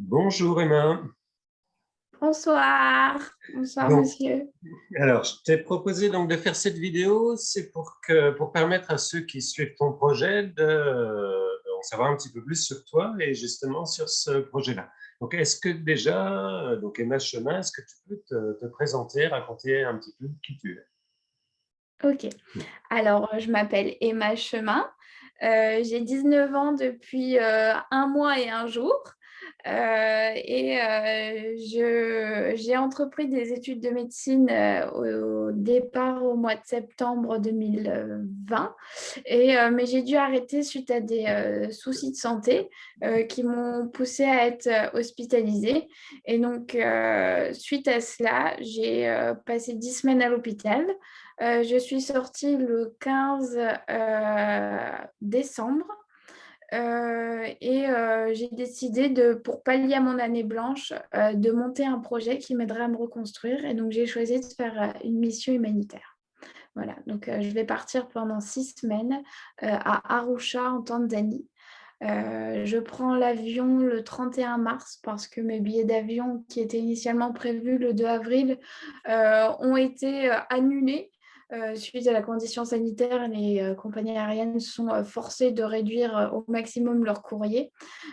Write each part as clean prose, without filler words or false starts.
Bonjour Emma. Bonsoir, bonsoir Donc, monsieur. alors, je t'ai proposé donc de faire cette vidéo, c'est pour permettre à ceux qui suivent ton projet d'en savoir un petit peu plus sur toi et justement sur ce projet-là. Donc, est-ce que déjà, donc Emma Chemin, est-ce que tu peux te présenter, raconter un petit peu qui tu es? Ok, alors je m'appelle Emma Chemin. J'ai 19 ans depuis un mois et un jour. J'ai entrepris des études de médecine au départ au mois de septembre 2020. Mais j'ai dû arrêter suite à des soucis de santé qui m'ont poussée à être hospitalisée. Et donc, suite à cela, j'ai passé 10 semaines à l'hôpital. Je suis sortie le 15 décembre. J'ai décidé pour pallier à mon année blanche, de monter un projet qui m'aiderait à me reconstruire. Et donc, j'ai choisi de faire une mission humanitaire. Voilà, donc je vais partir pendant 6 semaines à Arusha en Tanzanie. Je prends l'avion le 31 mars parce que mes billets d'avion qui étaient initialement prévus le 2 avril ont été annulés. Suite à la condition sanitaire, les compagnies aériennes sont forcées de réduire au maximum leur courrier.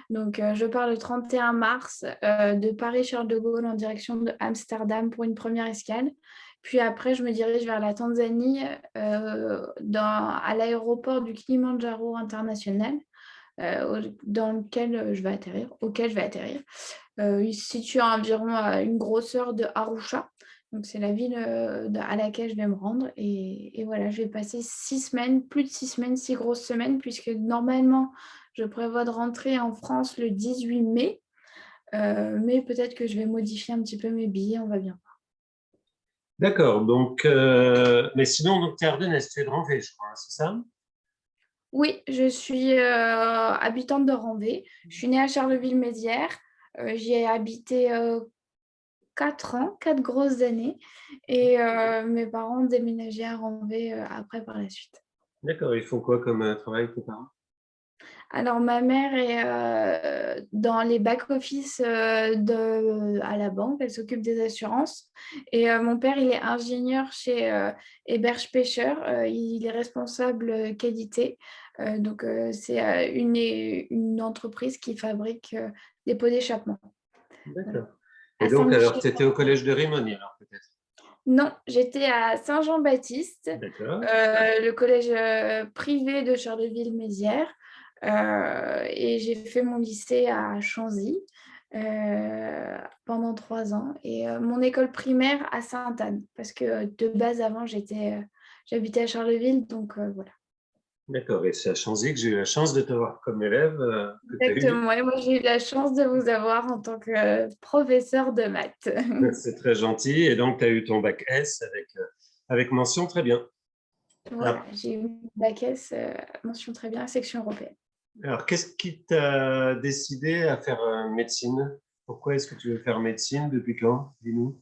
Donc, je pars le 31 mars de Paris-Charles de Gaulle en direction de Amsterdam pour une première escale. Puis après, je me dirige vers la Tanzanie à l'aéroport du Kilimandjaro international auquel je vais atterrir. Il se situe à environ une grosse heure de Arusha. Donc, c'est la ville à laquelle je vais me rendre. Et voilà, je vais passer 6 semaines, plus de 6 semaines, 6 grosses semaines, puisque normalement, je prévois de rentrer en France le 18 mai. Mais peut-être que je vais modifier un petit peu mes billets, on va bien. D'accord, donc, mais sinon, donc, tu es ardennaise, tu es de Ranvé, je crois, hein, c'est ça? Oui, je suis habitante de Ranvé. Je suis née à Charleville-Mézières. J'y ai habité 4 ans, 4 grosses années. Et mes parents ont déménagé à Ranvé après par la suite. D'accord, ils font quoi comme travail, tes parents? Alors, ma mère est dans les back-office à la banque. Elle s'occupe des assurances. Et mon père, il est ingénieur chez Héberge Pêcheur. Il est responsable qualité. C'est une entreprise qui fabrique des pots d'échappement. Voilà. D'accord. Et À donc, alors, Saint-Michel. tu étais au collège de Rimoni, alors peut-être? Non, j'étais à Saint-Jean-Baptiste, D'accord. le collège privé de Charleville-Mézières. Et j'ai fait mon lycée à Chanzy pendant 3 ans. Et mon école primaire à Sainte-Anne, parce que de base, avant, j'habitais à Charleville. Donc, voilà. D'accord, et c'est à Chanzy que j'ai eu la chance de te voir comme élève que tu as eu. Exactement. Et moi, j'ai eu la chance de vous avoir en tant que professeur de maths. C'est très gentil. Et donc, tu as eu ton bac S avec mention très bien. Voilà, Alors, j'ai eu mon bac S, mention très bien, section européenne. alors, qu'est-ce qui t'a décidé à faire médecine? Pourquoi est-ce que tu veux faire médecine? Depuis quand? Dis-nous.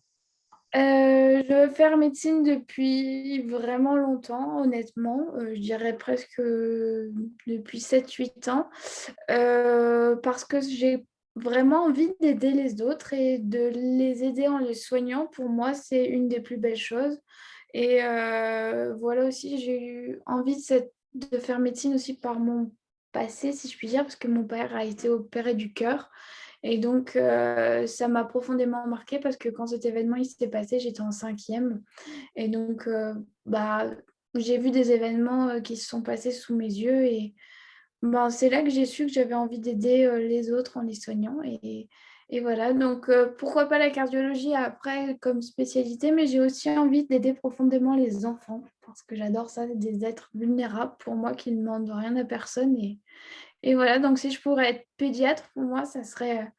Je veux faire médecine depuis vraiment longtemps, honnêtement. Je dirais presque depuis 7 8 ans. Parce que j'ai vraiment envie d'aider les autres et de les aider en les soignant. Pour moi, c'est une des plus belles choses. Et voilà aussi, j'ai eu envie de faire médecine aussi par mon passé, si je puis dire, parce que mon père a été opéré du cœur. Et donc, ça m'a profondément marquée parce que quand cet événement il s'est passé, j'étais en cinquième. Et donc, bah, j'ai vu des événements qui se sont passés sous mes yeux. Et ben, c'est là que j'ai su que j'avais envie d'aider les autres en les soignant. Et voilà, donc pourquoi pas la cardiologie après comme spécialité, mais j'ai aussi envie d'aider profondément les enfants parce que j'adore ça, des êtres vulnérables pour moi qui ne demandent rien à personne. Et voilà, donc si je pourrais être pédiatre, pour moi, ça serait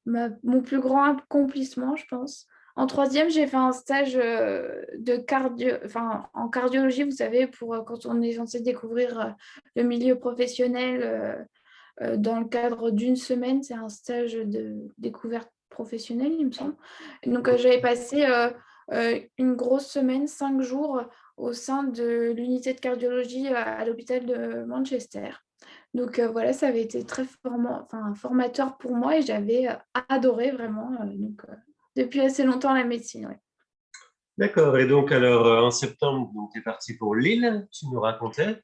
mon plus grand accomplissement, je pense. En troisième, j'ai fait un stage en cardiologie, vous savez, pour quand on est censé découvrir le milieu professionnel dans le cadre d'une semaine. C'est un stage de découverte professionnelle, il me semble. Et donc, j'avais passé une grosse semaine, 5 jours, au sein de l'unité de cardiologie à l'hôpital de Manchester. Donc voilà, ça avait été très formateur pour moi et j'avais adoré vraiment depuis assez longtemps la médecine. Ouais. D'accord. Et donc, alors, en septembre, tu es parti pour Lille, tu nous racontais,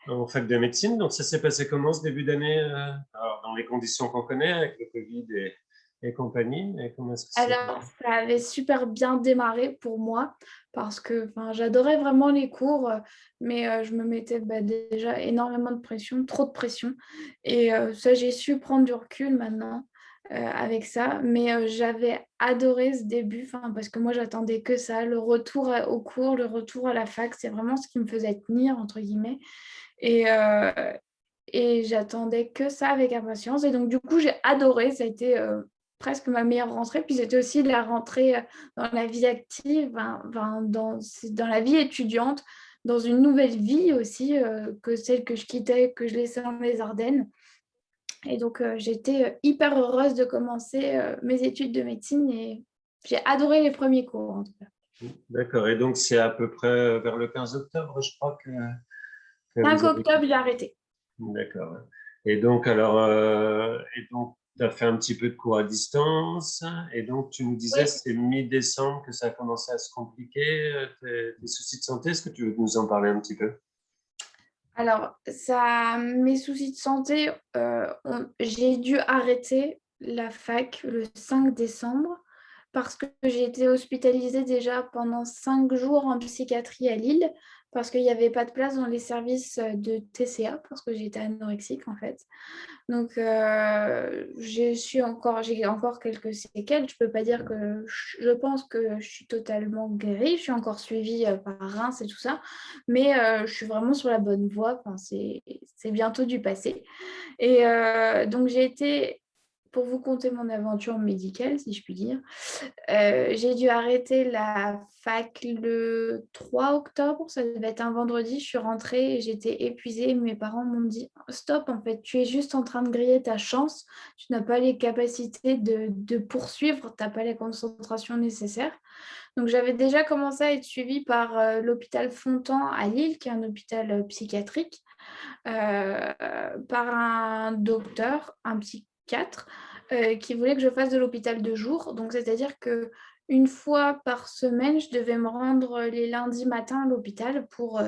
en fac de médecine. Donc, ça s'est passé comment ce début d'année, alors, dans les conditions qu'on connaît, avec le Covid et compagnie, et comment est-ce que c'est? Alors, ça avait super bien démarré pour moi parce que j'adorais vraiment les cours, mais je me mettais déjà énormément de pression, trop de pression. Et ça, j'ai su prendre du recul maintenant avec ça. Mais j'avais adoré ce début parce que moi, j'attendais que ça, le retour au cours, le retour à la fac. C'est vraiment ce qui me faisait tenir, entre guillemets. Et, euh, et j'attendais que ça avec impatience. Et donc, du coup, j'ai adoré. Ça a été presque ma meilleure rentrée. Puis, c'était aussi la rentrée dans la vie active, dans la vie étudiante, dans une nouvelle vie aussi que celle que je quittais, que je laissais dans les Ardennes. Et donc, j'étais hyper heureuse de commencer mes études de médecine et j'ai adoré les premiers cours, en tout cas. D'accord. Et donc, c'est à peu près vers le 15 octobre, je crois, que 5 vous avez octobre, quitté. j'ai arrêté. D'accord. Et donc, alors, tu as fait un petit peu de cours à distance. Et donc, tu nous disais, Oui. c'était mi-décembre que ça a commencé à se compliquer, tes soucis de santé. Est-ce que tu veux nous en parler un petit peu? Alors, mes soucis de santé, j'ai dû arrêter la fac le 5 décembre parce que j'ai été hospitalisée déjà pendant 5 jours en psychiatrie à Lille parce qu'il n'y avait pas de place dans les services de TCA parce que j'étais anorexique en fait. Donc, j'ai encore quelques séquelles. Je ne peux pas dire que je pense que je suis totalement guérie. Je suis encore suivie par Reims et tout ça. Mais je suis vraiment sur la bonne voie. C'est bientôt du passé. Et donc, j'ai été, pour vous conter mon aventure médicale, si je puis dire, j'ai dû arrêter la fac le 3 octobre, ça devait être un vendredi. Je suis rentrée et j'étais épuisée. Mes parents m'ont dit stop, en fait, tu es juste en train de griller ta chance. Tu n'as pas les capacités de poursuivre, tu n'as pas la concentration nécessaire. Donc, j'avais déjà commencé à être suivie par l'hôpital Fontan à Lille, qui est un hôpital psychiatrique, par un docteur, un psychiatre qui voulait que je fasse de l'hôpital de jour. Donc, c'est-à-dire que une fois par semaine, je devais me rendre les lundis matins à l'hôpital pour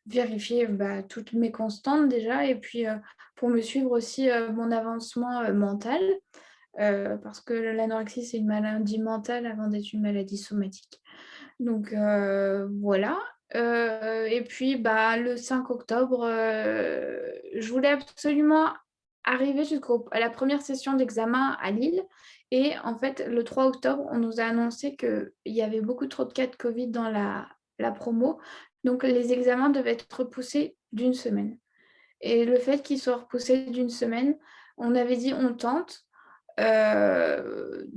vérifier toutes mes constantes déjà et puis pour me suivre aussi mon avancement mental parce que l'anorexie, c'est une maladie mentale avant d'être une maladie somatique. Donc voilà. Et puis le 5 octobre, je voulais absolument arriver jusqu'à la première session d'examen à Lille. Et en fait, le 3 octobre, on nous a annoncé qu'il y avait beaucoup trop de cas de Covid dans la promo. Donc les examens devaient être repoussés d'une semaine. Et le fait qu'ils soient repoussés d'une semaine, on avait dit on tente que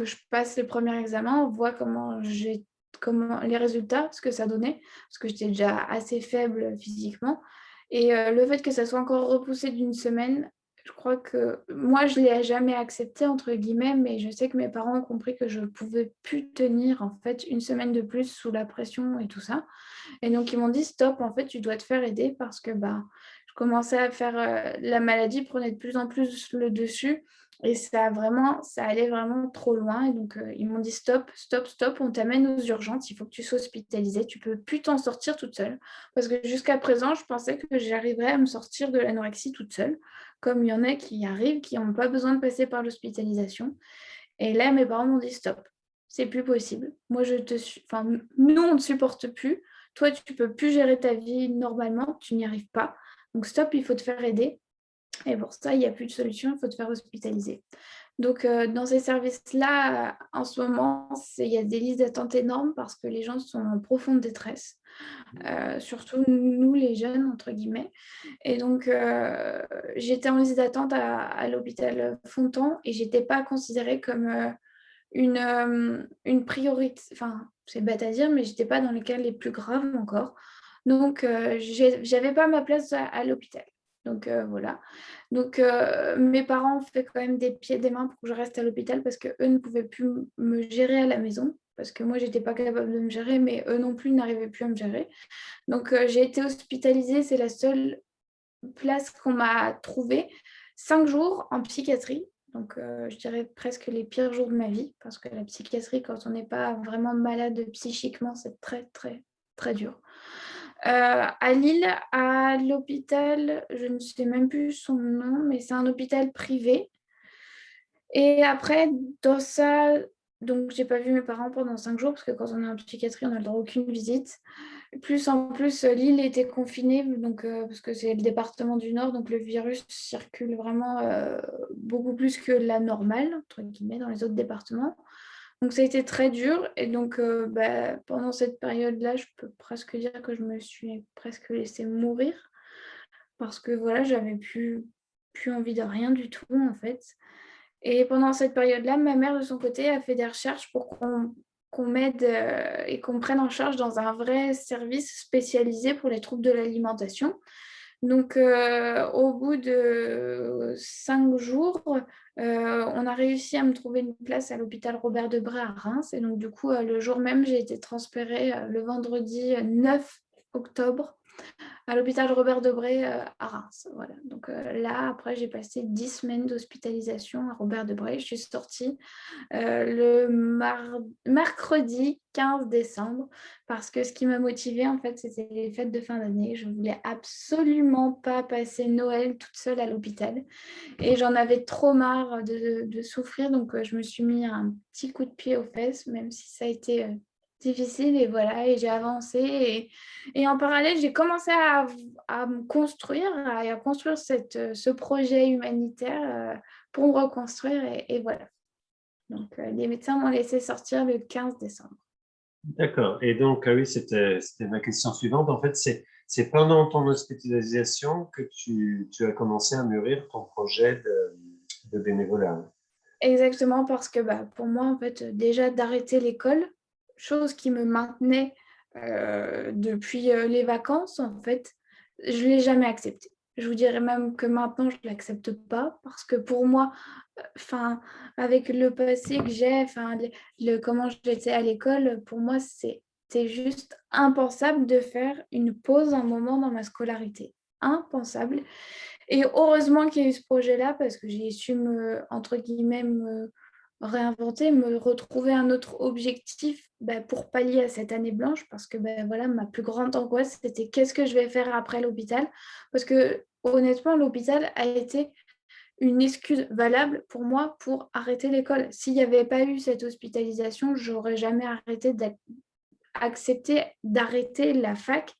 je passe le premier examen, on voit comment les résultats, ce que ça donnait, parce que j'étais déjà assez faible physiquement. Et le fait que ça soit encore repoussé d'une semaine, je crois que moi, je ne l'ai jamais accepté, entre guillemets, mais je sais que mes parents ont compris que je ne pouvais plus tenir en fait une semaine de plus sous la pression et tout ça. Et donc, ils m'ont dit, stop, en fait, tu dois te faire aider parce que je commençais à faire la maladie, prenait de plus en plus le dessus et ça allait vraiment trop loin. Et donc, ils m'ont dit, stop, stop, stop, on t'amène aux urgences, il faut que tu sois hospitalisée, tu ne peux plus t'en sortir toute seule. Parce que jusqu'à présent, je pensais que j'arriverais à me sortir de l'anorexie toute seule, comme il y en a qui y arrivent, qui n'ont pas besoin de passer par l'hospitalisation. Et là, mes parents m'ont dit, stop, c'est plus possible. Nous, on ne supporte plus. Toi, tu ne peux plus gérer ta vie normalement, tu n'y arrives pas. Donc, stop, il faut te faire aider. Et pour ça, il n'y a plus de solution, il faut te faire hospitaliser. Donc, dans ces services-là, en ce moment, il y a des listes d'attente énormes parce que les gens sont en profonde détresse, surtout nous, les jeunes, entre guillemets. Et donc, j'étais en liste d'attente à l'hôpital Fontan et je n'étais pas considérée comme une priorité. Enfin, c'est bête à dire, mais je n'étais pas dans les cas les plus graves encore. Donc, je n'avais pas ma place à l'hôpital. Donc, voilà. Donc, mes parents ont fait quand même des pieds et des mains pour que je reste à l'hôpital parce qu'eux ne pouvaient plus me gérer à la maison. Parce que moi, je n'étais pas capable de me gérer, mais eux non plus n'arrivaient plus à me gérer. Donc, j'ai été hospitalisée. C'est la seule place qu'on m'a trouvée, 5 jours en psychiatrie. Donc, je dirais presque les pires jours de ma vie, parce que la psychiatrie, quand on n'est pas vraiment malade psychiquement, c'est très, très, très dur. À Lille, à l'hôpital, je ne sais même plus son nom, mais c'est un hôpital privé. Et après, dans ça, donc j'ai pas vu mes parents pendant 5 jours, parce que quand on est en psychiatrie, on n'a le droit à aucune visite. Plus en plus, Lille était confinée, donc, parce que c'est le département du Nord, donc le virus circule vraiment beaucoup plus que la normale, entre guillemets, dans les autres départements. Donc ça a été très dur. Et donc pendant cette période-là, je peux presque dire que je me suis presque laissée mourir, parce que voilà, j'avais plus envie de rien du tout, en fait. Et pendant cette période-là, ma mère, de son côté, a fait des recherches pour qu'on m'aide et qu'on me prenne en charge dans un vrai service spécialisé pour les troubles de l'alimentation. Donc, au bout de 5 jours, on a réussi à me trouver une place à l'hôpital Robert Debré à Reims. Et donc, du coup, le jour même, j'ai été transférée le vendredi 9 octobre à l'hôpital Robert Debré à Reims. Voilà. Donc là, après, j'ai passé 10 semaines d'hospitalisation à Robert Debré. Je suis sortie mercredi 15 décembre, parce que ce qui m'a motivée, en fait, c'était les fêtes de fin d'année. Je ne voulais absolument pas passer Noël toute seule à l'hôpital, et j'en avais trop marre de souffrir. Donc je me suis mis un petit coup de pied aux fesses, même si ça a été difficile, et voilà, et j'ai avancé, et en parallèle, j'ai commencé à me construire, à construire ce projet humanitaire pour me reconstruire, et voilà. Donc, les médecins m'ont laissé sortir le 15 décembre. D'accord. Et donc, oui, c'était ma question suivante. En fait, c'est pendant ton hospitalisation que tu as commencé à mûrir ton projet de bénévolat. Exactement, parce que pour moi, en fait, déjà d'arrêter l'école, chose qui me maintenait depuis les vacances, en fait, je ne l'ai jamais accepté. Je vous dirais même que maintenant, je ne l'accepte pas, parce que pour moi, enfin, avec le passé que j'ai, comment j'étais à l'école, pour moi, c'était juste impensable de faire une pause un moment dans ma scolarité. Impensable. Et heureusement qu'il y a eu ce projet-là, parce que j'ai su entre guillemets, me réinventer, me retrouver un autre objectif pour pallier à cette année blanche, parce que voilà, ma plus grande angoisse, c'était qu'est-ce que je vais faire après l'hôpital, parce que honnêtement, l'hôpital a été une excuse valable pour moi pour arrêter l'école. S'il n'y avait pas eu cette hospitalisation, j'aurais jamais accepté d'arrêter la fac,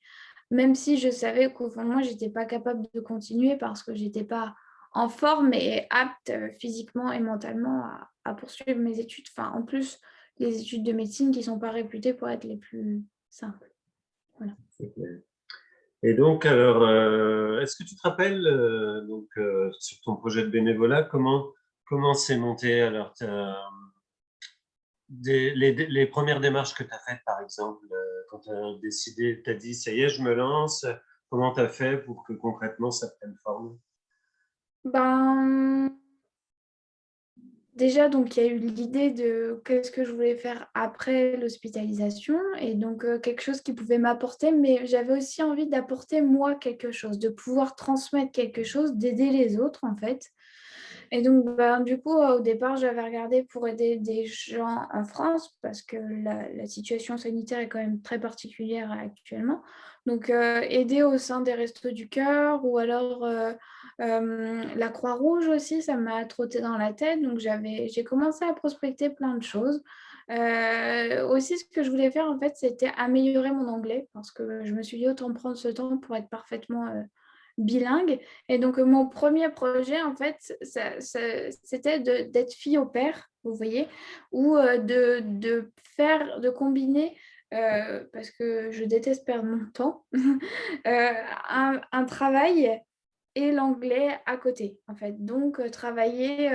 même si je savais qu'au fond de moi, je n'étais pas capable de continuer, parce que je n'étais pas en forme et apte physiquement et mentalement à poursuivre mes études. Enfin, en plus, les études de médecine qui ne sont pas réputées pour être les plus simples. Voilà. Et donc, alors, est-ce que tu te rappelles, sur ton projet de bénévolat, comment c'est monté? Alors, les premières démarches que tu as faites, par exemple, quand tu as décidé, tu as dit, ça y est, je me lance, comment tu as fait pour que concrètement ça prenne forme? Ben, déjà, donc, il y a eu l'idée de qu'est-ce que je voulais faire après l'hospitalisation, et donc quelque chose qui pouvait m'apporter, mais j'avais aussi envie d'apporter moi quelque chose, de pouvoir transmettre quelque chose, d'aider les autres, en fait. Et donc, du coup, au départ, j'avais regardé pour aider des gens en France, parce que la situation sanitaire est quand même très particulière actuellement. Donc, aider au sein des Restos du Cœur, ou alors la Croix-Rouge aussi, ça m'a trotté dans la tête. Donc, j'ai commencé à prospecter plein de choses. Aussi, ce que je voulais faire, en fait, c'était améliorer mon anglais, parce que je me suis dit autant prendre ce temps pour être parfaitement bilingue. Et donc, mon premier projet, en fait, c'était d'être fille au pair, vous voyez, ou de combiner, parce que je déteste perdre mon temps, un travail et l'anglais à côté, en fait. Donc, travailler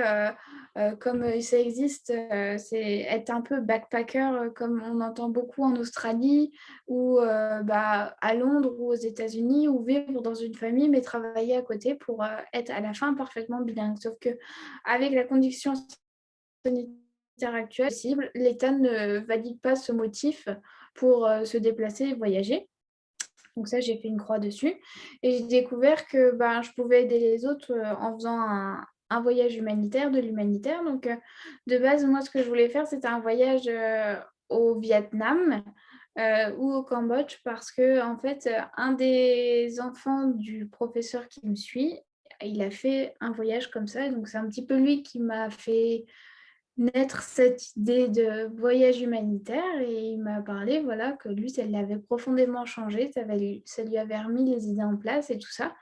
comme ça existe, c'est être un peu backpacker, comme on entend beaucoup en Australie, ou à Londres ou aux États-Unis, ou vivre dans une famille, mais travailler à côté pour être à la fin parfaitement bilingue. Sauf qu'avec la condition sanitaire actuelle, l'État ne valide pas ce motif pour se déplacer et voyager. Donc ça, j'ai fait une croix dessus et j'ai découvert que ben, je pouvais aider les autres en faisant un voyage humanitaire, de l'humanitaire. Donc de base, moi, ce que je voulais faire, c'était un voyage au Vietnam ou au Cambodge parce que en fait, un des enfants du professeur qui me suit, il a fait un voyage comme ça. Donc c'est un petit peu lui qui m'a fait naître cette idée de voyage humanitaire et il m'a parlé voilà, que lui, ça l'avait profondément changé, ça lui avait remis les idées en place et tout ça.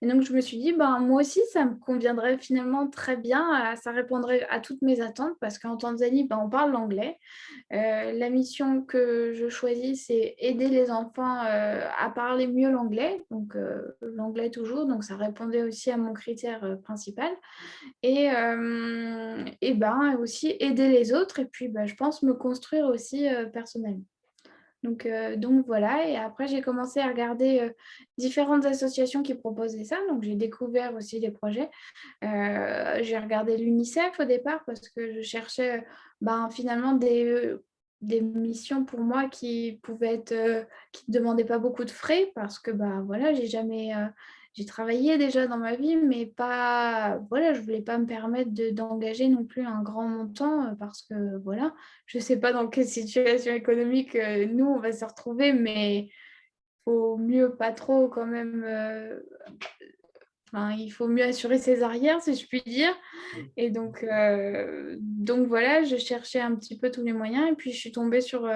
Et donc, je me suis dit, ben, moi aussi, ça me conviendrait finalement très bien, ça répondrait à toutes mes attentes parce qu'en Tanzanie, ben, on parle l'anglais. La mission que je choisis, c'est aider les enfants à parler mieux l'anglais, donc l'anglais toujours, donc ça répondait aussi à mon critère principal et ben, aussi aider les autres et puis je pense me construire aussi personnellement. Donc voilà, et après j'ai commencé à regarder différentes associations qui proposaient ça, donc j'ai découvert aussi des projets. J'ai regardé l'UNICEF au départ parce que je cherchais finalement des missions pour moi qui pouvaient être, qui ne demandaient pas beaucoup de frais parce que voilà, j'ai jamais, j'ai travaillé déjà dans ma vie, mais pas, voilà, je voulais pas me permettre d'engager non plus un grand montant parce que voilà, je sais pas dans quelle situation économique nous on va se retrouver, mais faut mieux pas trop quand même. Enfin, il faut mieux assurer ses arrières, si je puis dire. Et donc voilà, je cherchais un petit peu tous les moyens et puis je suis tombée sur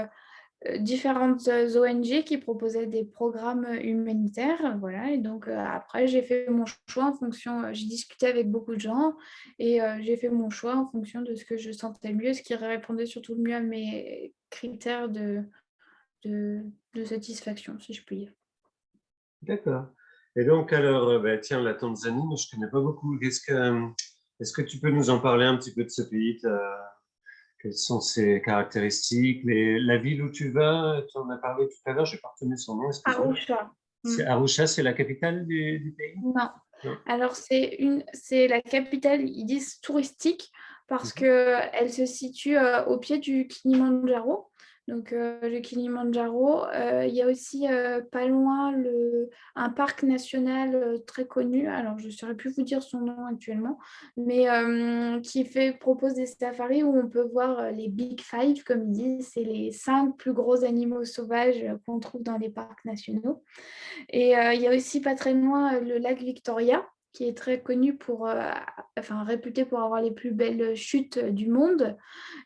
différentes ONG qui proposaient des programmes humanitaires. Voilà, et donc après, j'ai fait mon choix en fonction, j'ai discuté avec beaucoup de gens et j'ai fait mon choix en fonction de ce que je sentais mieux, ce qui répondait surtout le mieux à mes critères de, de satisfaction, si je puis dire. D'accord. Et donc, alors, tiens, la Tanzanie, moi, je ne connais pas beaucoup. Est-ce que tu peux nous en parler un petit peu de ce pays? Quelles sont ses caractéristiques? La ville où tu vas, tu en as parlé tout à l'heure, je n'ai pas retenu son nom, excuse-moi. Arusha. C'est Arusha, c'est la capitale du pays? Non. Non. Alors, c'est la capitale, ils disent touristique, parce Mhm. qu'elle se situe au pied du Kilimandjaro. Donc, le Kilimandjaro, il y a aussi pas loin un parc national très connu. Alors, je ne saurais plus vous dire son nom actuellement, mais propose des safaris où on peut voir les Big Five, comme ils disent. C'est les 5 plus gros animaux sauvages qu'on trouve dans les parcs nationaux. Et il y a aussi pas très loin le lac Victoria, qui est très connu enfin réputé pour avoir les plus belles chutes du monde.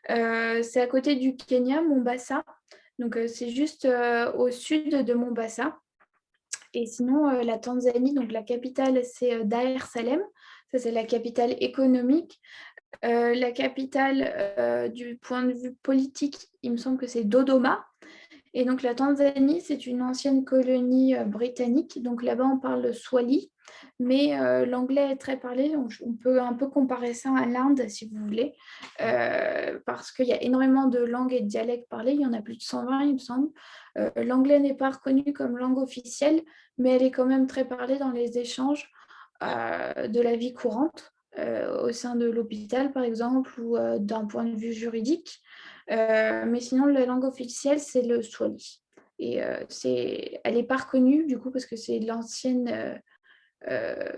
C'est à côté du Kenya, Mombasa. Donc c'est juste au sud de Mombasa. Et sinon, la Tanzanie, donc la capitale, c'est Dar es Salaam. Ça, c'est la capitale économique. La capitale du point de vue politique, il me semble que c'est Dodoma. Et donc la Tanzanie, c'est une ancienne colonie britannique. Donc là-bas, on parle le Swahili, mais l'anglais est très parlé. On peut un peu comparer ça à l'Inde, si vous voulez, parce qu'il y a énormément de langues et de dialectes parlés. Il y en a plus de 120, il me semble. L'anglais n'est pas reconnu comme langue officielle, mais elle est quand même très parlée dans les échanges de la vie courante, au sein de l'hôpital, par exemple, ou d'un point de vue juridique. Mais sinon, la langue officielle, c'est le Swahili. Et elle n'est pas reconnue, du coup, parce que c'est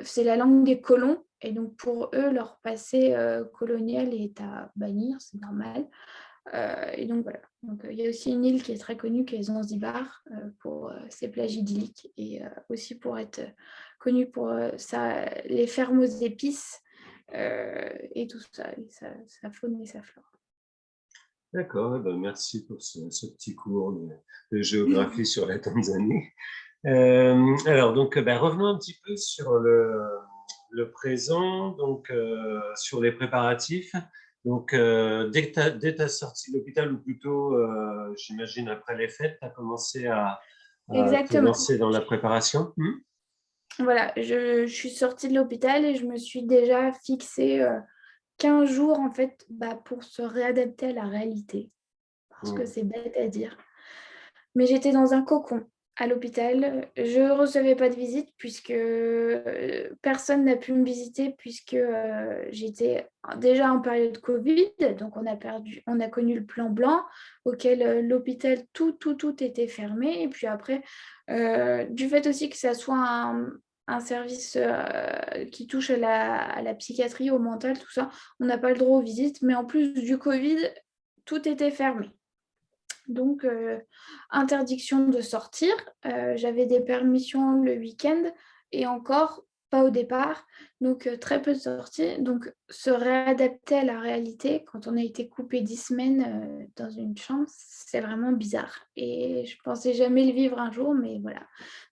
c'est la langue des colons. Et donc, pour eux, leur passé colonial est à bannir, c'est normal. Et donc, voilà. Donc, il y a aussi une île qui est très connue, qui est Zanzibar, pour ses plages idylliques et aussi pour être connue pour les fermes aux épices et tout ça, et sa faune et sa flore. D'accord, merci pour ce petit cours de géographie sur la Tanzanie. Alors, donc, revenons un petit peu sur le présent, donc sur les préparatifs. Donc, dès ta sortie de l'hôpital, ou plutôt, j'imagine, après les fêtes, tu as commencé à te Exactement. lancer dans la préparation. Voilà, je suis sortie de l'hôpital et je me suis déjà fixé 15 jours en fait pour se réadapter à la réalité. Parce que Hmm. c'est bête à dire. Mais j'étais dans un cocon. à l'hôpital. Je ne recevais pas de visite puisque personne n'a pu me visiter puisque j'étais déjà en période Covid. Donc, on a connu le plan blanc auquel l'hôpital, tout était fermé. Et puis après, du fait aussi que ça soit un service qui touche à la psychiatrie, au mental, tout ça, on n'a pas le droit aux visites. Mais en plus du Covid, tout était fermé. Donc, interdiction de sortir. J'avais des permissions le week-end et encore pas au départ. Donc, très peu de sorties. Donc, se réadapter à la réalité quand on a été coupé 10 semaines dans une chambre, c'est vraiment bizarre. Et je pensais jamais le vivre un jour, mais voilà.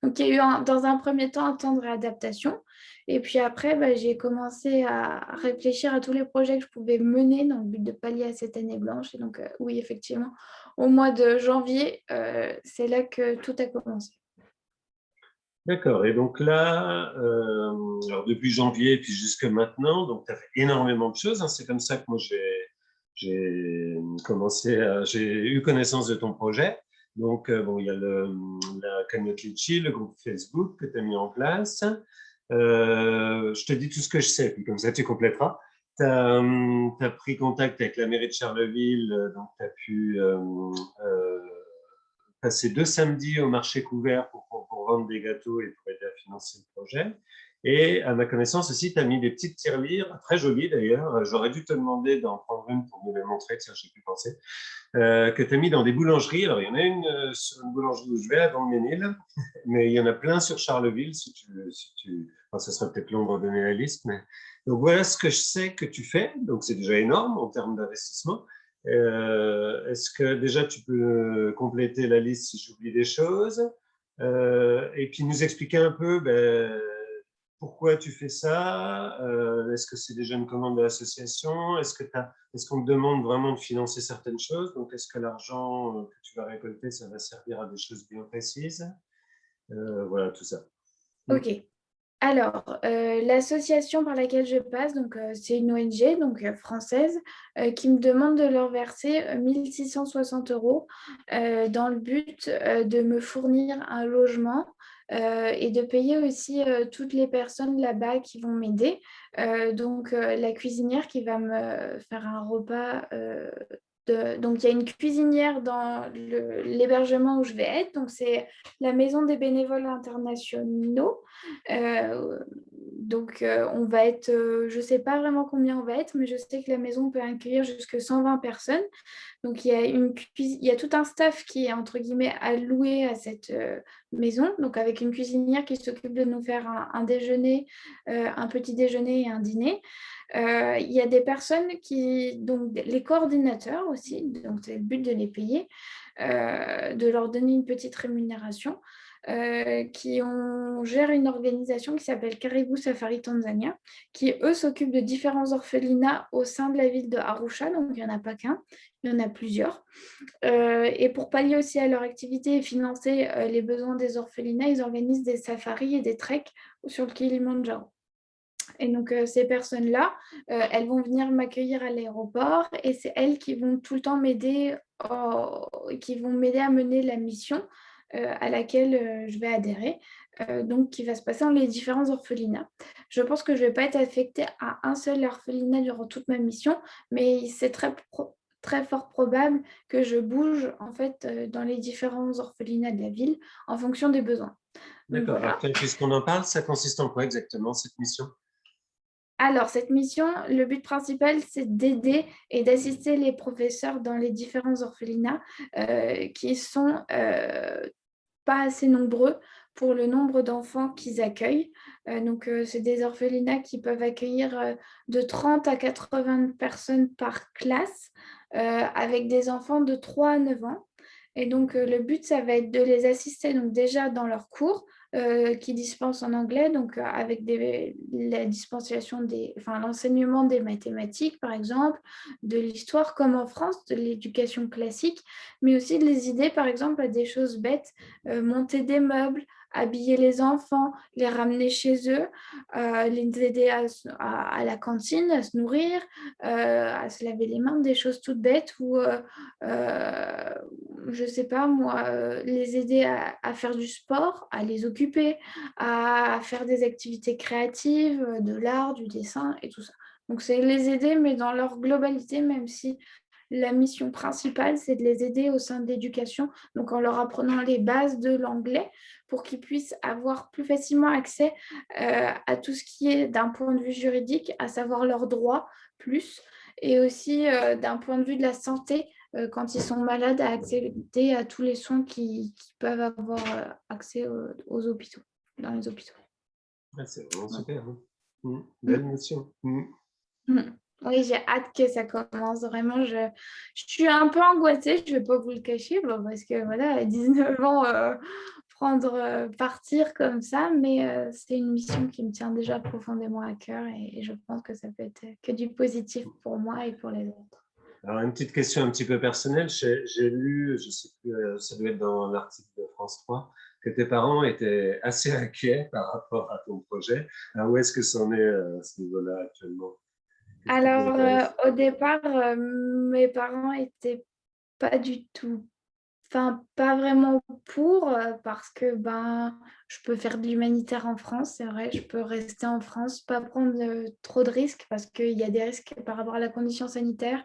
Donc, il y a eu dans un premier temps un temps de réadaptation. Et puis après, j'ai commencé à réfléchir à tous les projets que je pouvais mener dans le but de pallier à cette année blanche. Et donc, oui, effectivement, au mois de janvier, c'est là que tout a commencé. D'accord. Et donc là, alors depuis janvier et puis jusque maintenant, donc tu as fait énormément de choses, hein. C'est comme ça que moi j'ai eu connaissance de ton projet. Donc, bon, il y a la cagnotte Litchi, le groupe Facebook que tu as mis en place. Je te dis tout ce que je sais, puis comme ça tu compléteras. Tu as pris contact avec la mairie de Charleville, donc tu as pu passer 2 samedis au marché couvert pour vendre des gâteaux et pour aider à financer le projet. Et à ma connaissance aussi, tu as mis des petites tirelires, très jolies d'ailleurs. J'aurais dû te demander d'en prendre une pour nous les montrer, tiens, j'ai pu penser, que tu as mis dans des boulangeries. Alors, il y en a une sur une boulangerie où je vais, là, dans le Ménil, mais il y en a plein sur Charleville, enfin, ça serait peut-être long de redonner la liste. Mais... Donc, voilà ce que je sais que tu fais. Donc, c'est déjà énorme en termes d'investissement. Est-ce que déjà tu peux compléter la liste si j'oublie des choses et puis nous expliquer un peu pourquoi tu fais ça, est-ce que c'est déjà une commande de l'association, est-ce qu'on te demande vraiment de financer certaines choses, donc est-ce que l'argent que tu vas récolter ça va servir à des choses bien précises, voilà tout ça. Ok. Alors, l'association par laquelle je passe, donc c'est une ONG donc française qui me demande de leur verser 1660 euros dans le but de me fournir un logement et de payer aussi toutes les personnes là-bas qui vont m'aider. Donc, la cuisinière qui va me faire un repas. Donc, il y a une cuisinière dans l'hébergement où je vais être. Donc, c'est la Maison des bénévoles internationaux. Euh, donc, on va être, je ne sais pas vraiment combien on va être, mais je sais que la maison peut accueillir jusqu'à 120 personnes. Donc, il y a tout un staff qui est, entre guillemets, alloué à cette maison. Donc, avec une cuisinière qui s'occupe de nous faire un déjeuner, un petit déjeuner et un dîner. Il y a des personnes donc les coordinateurs aussi, donc c'est le but de les payer, de leur donner une petite rémunération. Gère une organisation qui s'appelle Caribou Safari Tanzania, qui, eux, s'occupent de différents orphelinats au sein de la ville de Arusha, donc il n'y en a pas qu'un, il y en a plusieurs. Et pour pallier aussi à leur activité et financer les besoins des orphelinats, ils organisent des safaris et des treks sur le Kilimandjaro. Et donc, ces personnes-là, elles vont venir m'accueillir à l'aéroport et c'est elles qui vont tout le temps m'aider, qui vont m'aider à mener la mission à laquelle je vais adhérer, donc qui va se passer dans les différents orphelinats. Je pense que je ne vais pas être affectée à un seul orphelinat durant toute ma mission, mais c'est très fort probable que je bouge en fait dans les différents orphelinats de la ville en fonction des besoins. Donc D'accord. Alors voilà. puisqu'on en parle, ça consiste en quoi exactement cette mission? Alors, cette mission, le but principal, c'est d'aider et d'assister les professeurs dans les différents orphelinats qui sont pas assez nombreux pour le nombre d'enfants qu'ils accueillent. Donc, c'est des orphelinats qui peuvent accueillir de 30 à 80 personnes par classe avec des enfants de 3 à 9 ans. Et donc, le but, ça va être de les assister donc déjà dans leurs cours qui dispensent en anglais, donc avec la dispensation l'enseignement des mathématiques, par exemple, de l'histoire, comme en France, de l'éducation classique, mais aussi de les aider, par exemple, à des choses bêtes, monter des meubles, habiller les enfants, les ramener chez eux, les aider à la cantine, à se nourrir, à se laver les mains, des choses toutes bêtes ou je sais pas moi, les aider à faire du sport, à les occuper, à faire des activités créatives, de l'art, du dessin et tout ça. Donc, c'est les aider, mais dans leur globalité, même si la mission principale, c'est de les aider au sein de l'éducation, donc en leur apprenant les bases de l'anglais pour qu'ils puissent avoir plus facilement accès à tout ce qui est d'un point de vue juridique, à savoir leurs droits plus, et aussi d'un point de vue de la santé, quand ils sont malades, à accéder à tous les soins qu'ils peuvent avoir accès aux hôpitaux, dans les hôpitaux. Ouais, c'est vraiment Ouais. super. Hein. Belle mission. Mm. Oui, j'ai hâte que ça commence. Vraiment, je suis un peu angoissée, je ne vais pas vous le cacher, bon, parce que voilà, à 19 ans, partir comme ça, mais c'est une mission qui me tient déjà profondément à cœur et je pense que ça peut être que du positif pour moi et pour les autres. Alors, une petite question un petit peu personnelle. J'ai lu, je ne sais plus, ça doit être dans l'article de France 3, que tes parents étaient assez inquiets par rapport à ton projet. Alors, où est-ce que c'en est à ce niveau-là actuellement? Qu'est-ce qu'ils en Alors, pensent? au départ, mes parents étaient pas du tout. Enfin, pas vraiment pour, parce que je peux faire de l'humanitaire en France, c'est vrai, je peux rester en France, pas prendre trop de risques parce qu'il y a des risques par rapport à la condition sanitaire.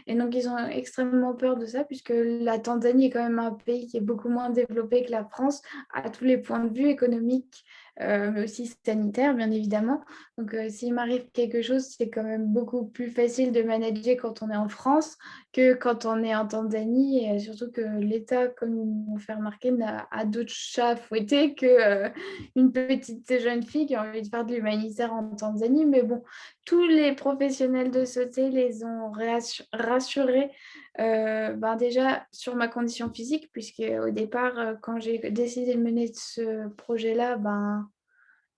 Et donc, ils ont extrêmement peur de ça puisque la Tanzanie est quand même un pays qui est beaucoup moins développé que la France à tous les points de vue économiques, mais aussi sanitaire, bien évidemment. Donc, s'il m'arrive quelque chose, c'est quand même beaucoup plus facile de manager quand on est en France que quand on est en Tanzanie, et surtout que l'État, comme ils m'ont fait remarquer, a d'autres chats à fouetter qu'une petite jeune fille qui a envie de faire de l'humanitaire en Tanzanie. Mais bon, tous les professionnels de santé les ont rassurés déjà sur ma condition physique, puisque au départ, quand j'ai décidé de mener ce projet-là,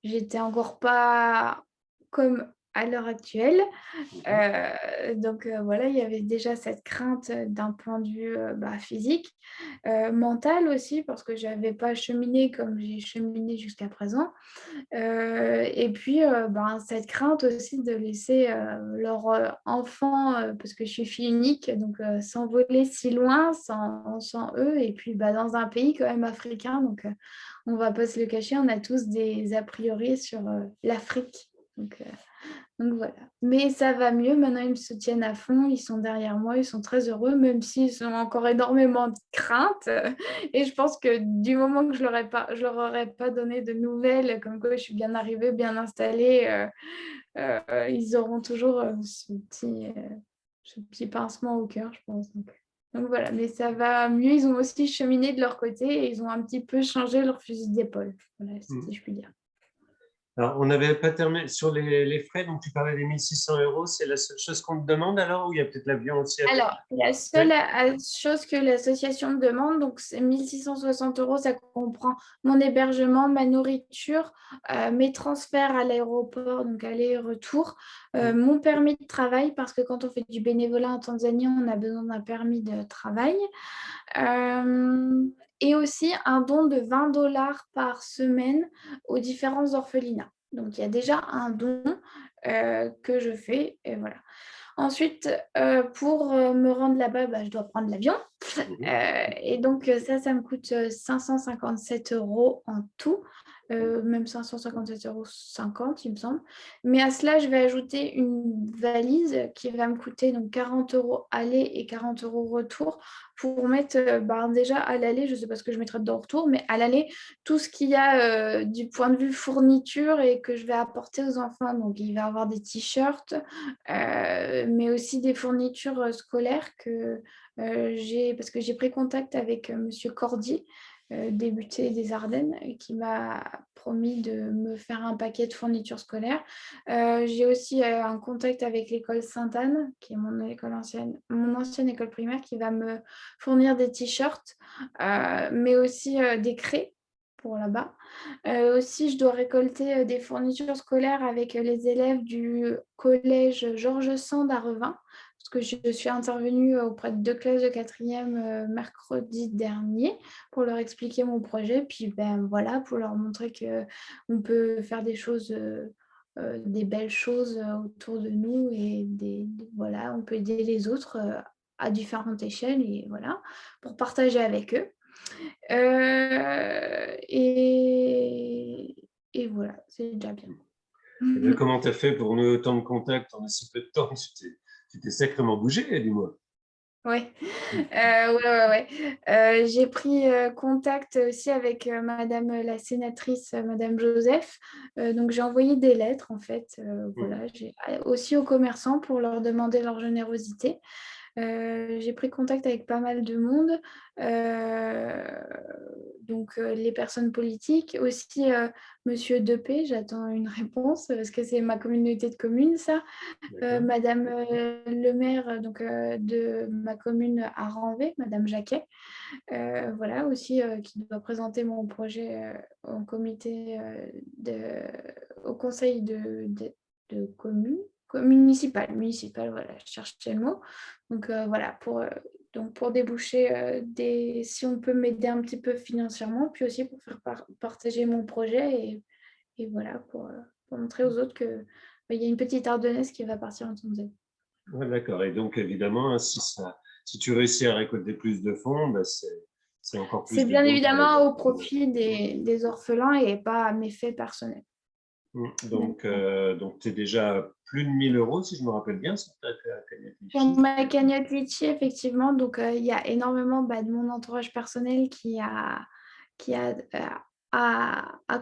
j'étais encore pas comme à l'heure actuelle. Donc voilà, il y avait déjà cette crainte d'un point de vue physique, mental aussi, parce que je n'avais pas cheminé comme j'ai cheminé jusqu'à présent. Et puis, cette crainte aussi de laisser leur enfant, parce que je suis fille unique, donc s'envoler si loin sans eux, et puis dans un pays quand même africain, donc on ne va pas se le cacher, on a tous des a priori sur l'Afrique. Donc voilà. Mais ça va mieux. Maintenant, ils me soutiennent à fond. Ils sont derrière moi. Ils sont très heureux, même s'ils ont encore énormément de craintes. Et je pense que du moment que je leur aurais pas donné de nouvelles, comme quoi je suis bien arrivée, bien installée, ils auront toujours ce petit pincement au cœur, je pense. Donc voilà. Mais ça va mieux. Ils ont aussi cheminé de leur côté et ils ont un petit peu changé leur fusil d'épaule. Voilà, si je puis dire. Alors, on n'avait pas terminé sur les frais, donc tu parlais des 1600 euros, c'est la seule chose qu'on te demande alors, ou il y a peut-être l'avion aussi à payer? Alors, la seule chose que l'association me demande, donc c'est 1660 euros, ça comprend mon hébergement, ma nourriture, mes transferts à l'aéroport, donc aller-retour, mon permis de travail, parce que quand on fait du bénévolat en Tanzanie, on a besoin d'un permis de travail, et aussi un don de 20 $ par semaine aux différents orphelinats. Donc, il y a déjà un don que je fais, et voilà. Ensuite, pour me rendre là-bas, je dois prendre l'avion. Et donc, ça me coûte 557 € en tout, même 557,50 €, il me semble. Mais à cela, je vais ajouter une valise qui va me coûter donc 40 € aller et 40 € retour pour mettre, déjà à l'aller, je ne sais pas ce que je mettrai dedans au retour, mais à l'aller, tout ce qu'il y a du point de vue fourniture et que je vais apporter aux enfants. Donc, il va y avoir des t-shirts, mais aussi des fournitures scolaires parce que j'ai pris contact avec Monsieur Cordy, député des Ardennes, qui m'a promis de me faire un paquet de fournitures scolaires. J'ai aussi un contact avec l'école Sainte-Anne, qui est mon ancienne école primaire, qui va me fournir des t-shirts, mais aussi des craies pour là-bas. Aussi, je dois récolter des fournitures scolaires avec les élèves du collège Georges Sand à Revin, parce que je suis intervenue auprès de 2 classes de 4e mercredi dernier pour leur expliquer mon projet, puis voilà, pour leur montrer qu'on peut faire des choses, des belles choses autour de nous et voilà, on peut aider les autres à différentes échelles, et voilà, pour partager avec eux. Et voilà, c'est déjà bien. Et bien, comment tu as fait pour nouer autant de contacts en si peu de temps? Tu t'es sacrément bougé, dis-moi. Ouais. Ouais. J'ai pris contact aussi avec madame la sénatrice, madame Joseph. Donc, j'ai envoyé des lettres, en fait. Voilà, aussi aux commerçants pour leur demander leur générosité. J'ai pris contact avec pas mal de monde, donc les personnes politiques, aussi Monsieur Depay, j'attends une réponse parce que c'est ma communauté de communes, ça. Madame le maire donc, de ma commune à Ranvé, Madame Jacquet, voilà, aussi qui doit présenter mon projet au comité, au conseil de commune, municipal, voilà, je cherchais le mot. Donc voilà, donc pour déboucher si on peut m'aider un petit peu financièrement, puis aussi pour faire partager mon projet, et voilà, pour montrer aux autres que il y a une petite ardennaise qui va partir en Tanzanie. Ouais, d'accord. Et donc, évidemment, hein, si tu réussis à récolter plus de fonds, ben, c'est encore C'est plus de bien dons pour évidemment aider. au profit des orphelins et pas à mes faits personnels. Donc tu es déjà à plus de 1 000 € si je me rappelle bien, sur ta cagnotte Sur Litchi. ma cagnotte Litchi, effectivement, donc il y a énormément de mon entourage personnel qui a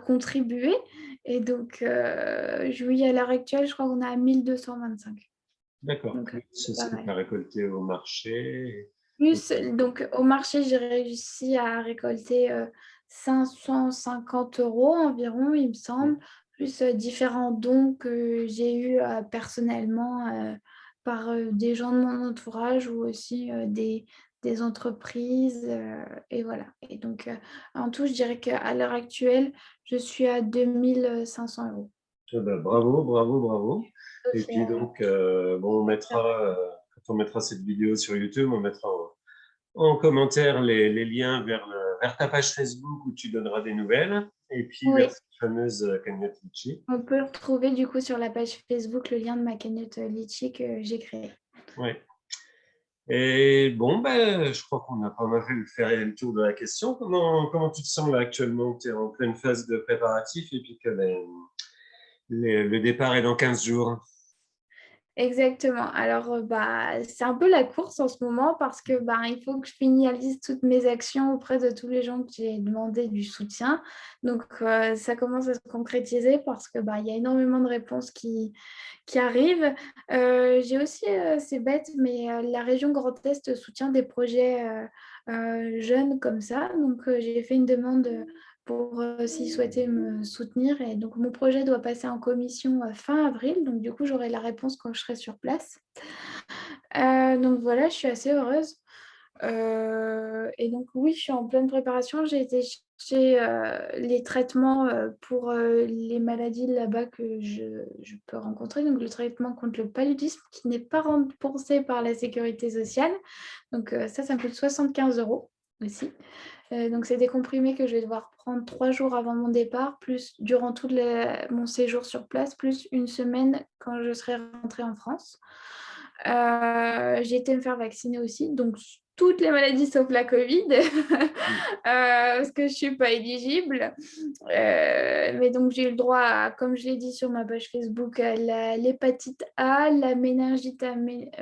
contribué. Et donc, oui, à l'heure actuelle, je crois qu'on est à 1225. D'accord. Donc, C'est c'est ce pas que tu mal. as récolté au marché. Plus, Ok. donc, au marché, j'ai réussi à récolter 550 € environ, il me semble, plus différents dons que j'ai eus personnellement par des gens de mon entourage, ou aussi des entreprises. Et voilà. Et donc, en tout, je dirais qu'à l'heure actuelle, je suis à 2500 €. Ah ben, bravo, bravo, bravo. Et puis Sophia. donc, bon, quand on mettra cette vidéo sur YouTube, on mettra en commentaire les liens vers ta page Facebook où tu donneras des nouvelles, et puis vers Oui, cette fameuse cagnotte Litchi. on peut retrouver du coup sur la page Facebook le lien de ma cagnotte Litchi que j'ai créée. Ouais. Et bon, ben, je crois qu'on a pas mal fait le tour de la question. Comment tu te sens là actuellement? Tu es en pleine phase de préparatif et puis que le départ est dans 15 jours. Exactement. Alors, c'est un peu la course en ce moment parce que il faut que je finalise toutes mes actions auprès de tous les gens que j'ai demandé du soutien. Donc, ça commence à se concrétiser parce que il y a énormément de réponses qui arrivent. J'ai aussi, c'est bête, mais la région Grand Est soutient des projets jeunes comme ça. Donc, j'ai fait une demande pour s'ils souhaitaient me soutenir. Et donc, mon projet doit passer en commission fin avril. Donc, du coup, j'aurai la réponse quand je serai sur place. Donc, voilà, je suis assez heureuse. Et donc, oui, je suis en pleine préparation. J'ai été chercher les traitements pour les maladies là-bas que je peux rencontrer. Donc, le traitement contre le paludisme qui n'est pas remboursé par la sécurité sociale. Donc, ça me coûte 75 € aussi. Donc, c'est des comprimés que je vais devoir prendre 3 jours avant mon départ, plus durant tout mon séjour sur place, plus une semaine quand je serai rentrée en France. J'ai été me faire vacciner aussi, donc toutes les maladies sauf la Covid, parce que je ne suis pas éligible. Mais donc, j'ai eu le droit à, comme je l'ai dit sur ma page Facebook, à l'hépatite A, la méningite à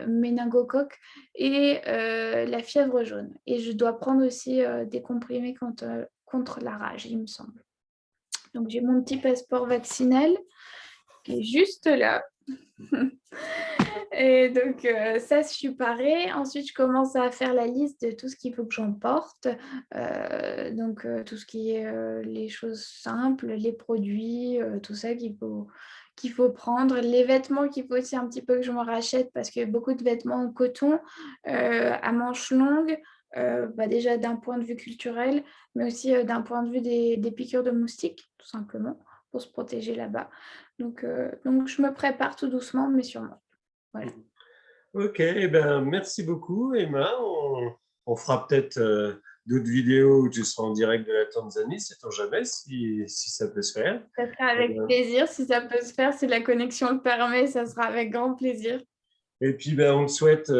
méningocoque et la fièvre jaune. Et je dois prendre aussi des comprimés contre la rage, il me semble. Donc, j'ai mon petit passeport vaccinal qui est juste là. Et donc, ça, je suis parée. Ensuite, je commence à faire la liste de tout ce qu'il faut que j'emporte. Donc, tout ce qui est les choses simples, les produits, tout ça qu'il faut prendre. Les vêtements qu'il faut aussi un petit peu que je me rachète parce qu'il y a beaucoup de vêtements en coton à manches longues. Déjà d'un point de vue culturel, mais aussi d'un point de vue des piqûres de moustiques, tout simplement, pour se protéger là-bas. Donc, je me prépare tout doucement, mais sûrement. Voilà. Ok, eh ben, merci beaucoup, Emma. On fera peut-être d'autres vidéos où tu seras en direct de la Tanzanie, sait-on jamais si ça peut se faire. Ça sera Eh avec ben, plaisir. Si ça peut se faire, si la connexion le permet, ça sera avec grand plaisir. et puis, ben, on te souhaite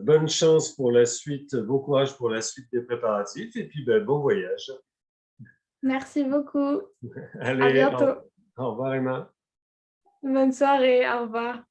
bonne chance pour la suite, bon courage pour la suite des préparatifs et puis bon voyage. Merci beaucoup. À Allez, bientôt. au revoir Emma. Bonne soirée. Au revoir.